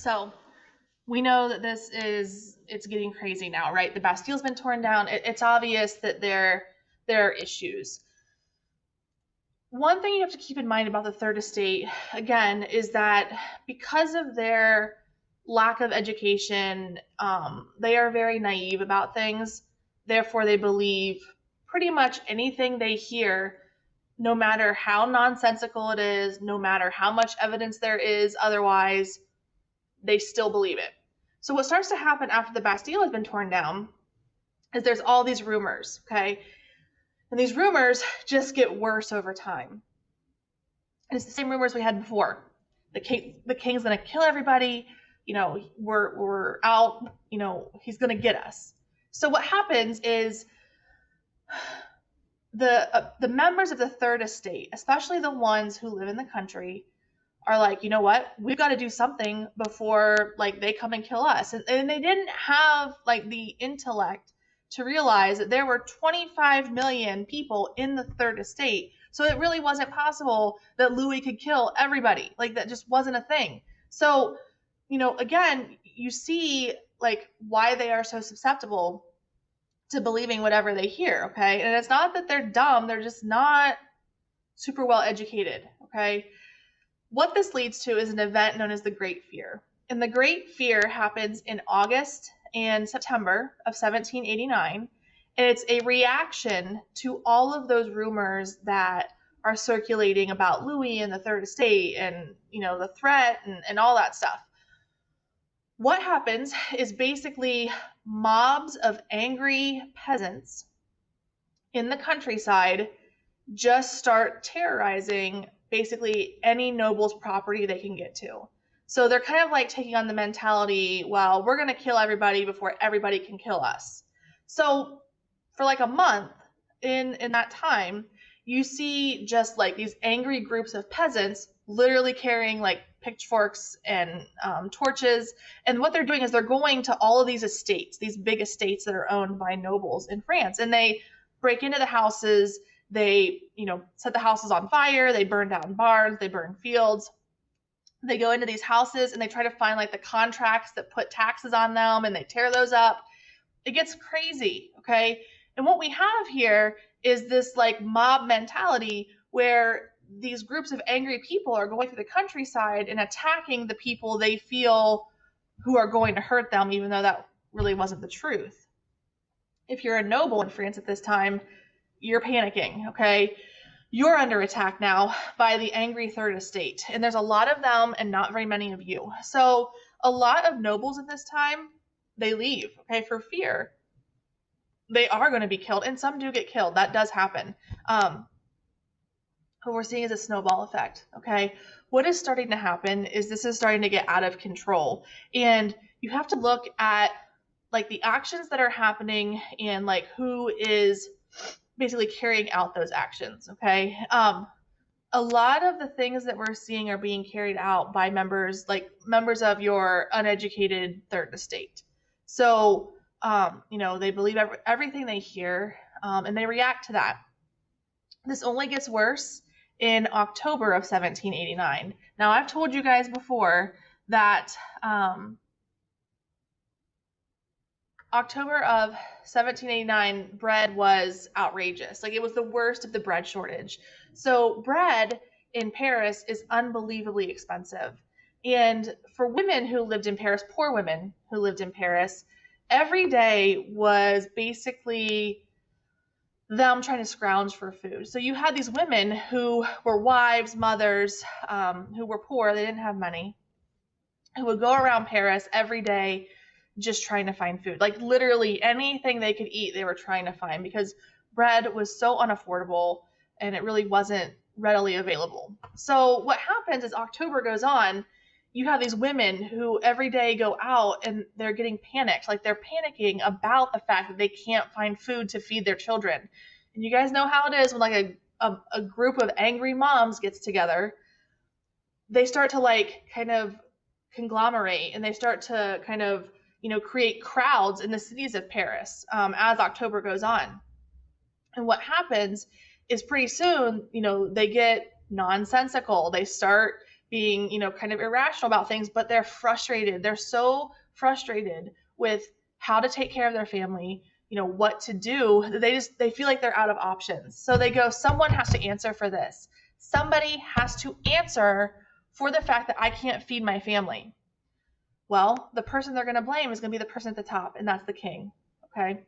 So we know that it's getting crazy now, right? The Bastille's been torn down. It's obvious that there are issues. One thing you have to keep in mind about the Third Estate, again, is that because of their lack of education, they are very naive about things. Therefore, they believe pretty much anything they hear, no matter how nonsensical it is, no matter how much evidence there is otherwise, they still believe it. So what starts to happen after the Bastille has been torn down is there's all these rumors, okay? And these rumors just get worse over time. And it's the same rumors we had before. The king's gonna kill everybody. We're out. He's gonna get us. So what happens is the members of the Third Estate, especially the ones who live in the country, are like, you know what? We've got to do something before they come and kill us. And they didn't have the intellect to realize that there were 25 million people in the Third Estate. So it really wasn't possible that Louis could kill everybody. That just wasn't a thing. So, again, you see why they are so susceptible to believing whatever they hear, okay? And it's not that they're dumb, they're just not super well educated, okay? What this leads to is an event known as the Great Fear. And the Great Fear happens in August and September of 1789. And it's a reaction to all of those rumors that are circulating about Louis and the Third Estate and, the threat and all that stuff. What happens is basically mobs of angry peasants in the countryside just start terrorizing basically any noble's property they can get to. So they're kind of taking on the mentality, well, we're going to kill everybody before everybody can kill us. So for a month in that time, you see just these angry groups of peasants literally carrying pitchforks and torches. And what they're doing is they're going to all of these estates, these big estates that are owned by nobles in France. And they break into the houses. They, set the houses on fire. They burn down barns. They burn fields. They go into these houses and they try to find the contracts that put taxes on them, and they tear those up. It gets crazy, okay? And what we have here is this mob mentality where these groups of angry people are going through the countryside and attacking the people they feel who are going to hurt them, even though that really wasn't the truth. If you're a noble in France at this time, you're panicking, okay? You're under attack now by the angry Third Estate, and there's a lot of them and not very many of you. So a lot of nobles at this time, they leave, okay, for fear. They are going to be killed, and some do get killed. That does happen. What we're seeing is a snowball effect, okay? What is starting to happen is this is starting to get out of control, and you have to look at the actions that are happening and who is basically carrying out those actions, okay? A lot of the things that we're seeing are being carried out by members of your uneducated Third Estate. So, they believe everything they hear, and they react to that. This only gets worse in October of 1789. Now, I've told you guys before that October of 1789, bread was outrageous. It was the worst of the bread shortage. So bread in Paris is unbelievably expensive. And for women who lived in Paris, poor women who lived in Paris, every day was basically them trying to scrounge for food. So you had these women who were wives, mothers, who were poor, they didn't have money, who would go around Paris every day just trying to find food. Literally anything they could eat, they were trying to find, because bread was so unaffordable and it really wasn't readily available. So what happens as October goes on, you have these women who every day go out and they're getting panicked. They're panicking about the fact that they can't find food to feed their children. And you guys know how it is when a group of angry moms gets together. They start to kind of conglomerate, and they start to kind of create crowds in the cities of Paris as October goes on. And what happens is pretty soon, they get nonsensical. They start being, kind of irrational about things, but they're frustrated. They're so frustrated with how to take care of their family, what to do. They feel like they're out of options. So they go, someone has to answer for this. Somebody has to answer for the fact that I can't feed my family. Well, the person they're going to blame is going to be the person at the top, and that's the king. Okay.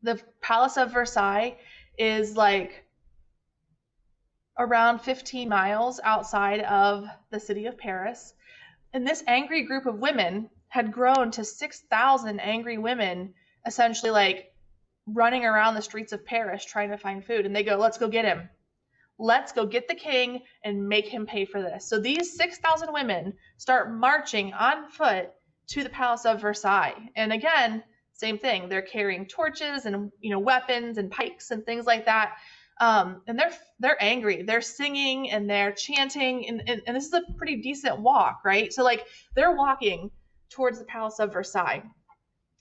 The Palace of Versailles is like around 15 miles outside of the city of Paris. And this angry group of women had grown to 6,000 angry women, essentially like running around the streets of Paris trying to find food. And they go, let's go get him. Let's go get the king and make him pay for this. So these 6,000 women start marching on foot to the Palace of Versailles. And again, same thing. They're carrying torches and, weapons and pikes and things like that. And they're angry. They're singing and they're chanting, and this is a pretty decent walk, right? So like they're walking towards the Palace of Versailles,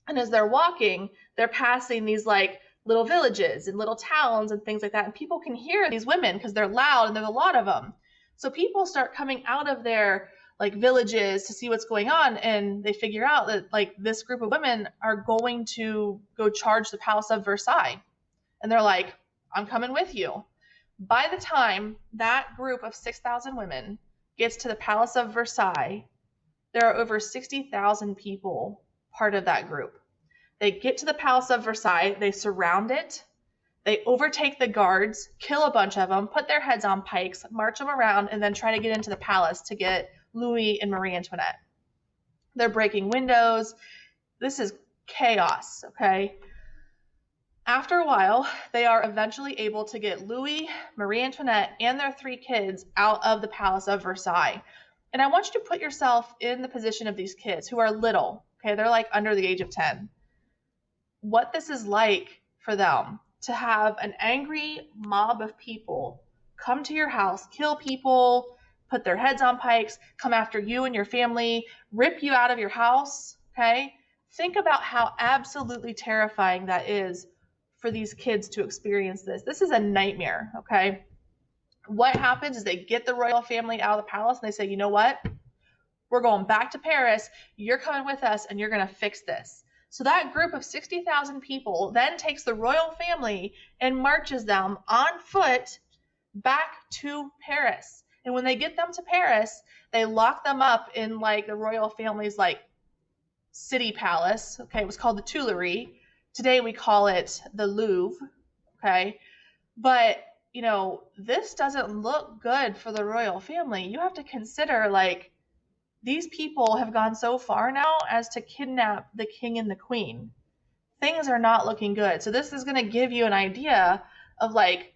and as they're walking, they're passing these like little villages and little towns and things like that, and people can hear these women because they're loud and there's a lot of them. So people start coming out of their like villages to see what's going on, and they figure out that like this group of women are going to go charge the Palace of Versailles, and they're like, I'm coming with you. By the time that group of 6,000 women gets to the Palace of Versailles, there are over 60,000 people part of that group. They get to the Palace of Versailles, they surround it, they overtake the guards, kill a bunch of them, put their heads on pikes, march them around, and then try to get into the palace to get Louis and Marie Antoinette. They're breaking windows. This is chaos, okay? After a while, they are eventually able to get Louis, Marie Antoinette, and their 3 kids out of the Palace of Versailles. And I want you to put yourself in the position of these kids who are little, okay? They're like under the age of 10. What this is like for them to have an angry mob of people come to your house, kill people, put their heads on pikes, come after you and your family, rip you out of your house, okay? Think about how absolutely terrifying that is for these kids to experience this. This is a nightmare, okay? What happens is they get the royal family out of the palace and they say, you know what? We're going back to Paris. You're coming with us and you're going to fix this. So that group of 60,000 people then takes the royal family and marches them on foot back to Paris. And when they get them to Paris, they lock them up in like the royal family's like city palace. Okay, it was called the Tuileries. Today we call it the Louvre, okay? But, this doesn't look good for the royal family. You have to consider, like, these people have gone so far now as to kidnap the king and the queen. Things are not looking good. So this is going to give you an idea of, like,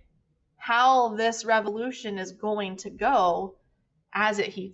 how this revolution is going to go as it heats